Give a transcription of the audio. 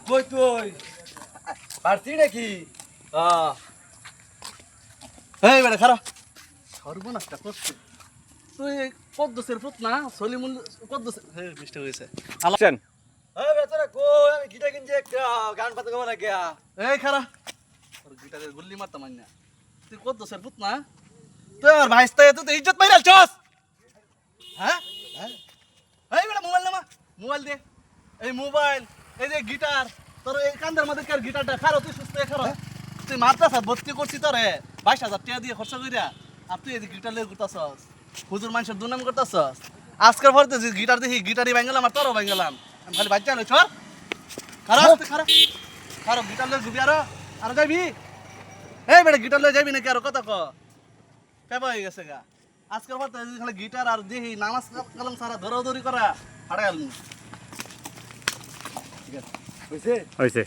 কই তুই পারছি নাকি? এই বেটা খারাপ সর্বনাশটা করছে তুই পদ্মসের পুত না সলিমুল পদ্মসের মিস্টেক হয়েছে আছেন বেচারা কই আমি গিটার কিনছি একটা গান পাতে গাবো না গিয়া। এই খারা তোর গিটারের গুল্লি মারতাম না তুই পদ্মসের পুত না তুই আমার ভাইস্তা তুই তো ইজ্জত মাইরাল চস হ্যাঁ এই বেটা মোবাইল নামা মোবাইল দে এই মোবাইল এই যে গিটার তোর এই কান্দার মধ্যে কার গিটারটা খারো তুই সুস্থ খারো তুই মারতাস ভর্তি করছি তোরে 22,000 টাকা দিয়ে খরচ কইরা আর তুই এই যে গিটার লয়ে ঘুরতাছস হুজুর মানুষের দুনাম করতাছস আজকের পর তো গিটার দেখি গিটারই ভাঙলাম আর তোরও ভাঙলাম আমি খালি বাচ্চা নই ছর খারাপ তুই খারাপ খারাপ গিটার লয়ে ঘুরবি আর যাবি এই বেটা গিটার লয়ে যাবি নাকি আর কথা ক পেপা হয়ে গেছে গা আজকের পর তো খালি গিটার আর দেখি নামাজ কালাম সারা ধরাধরি করা হারাই আলু ঠিক আছে হইছে? হয়েছে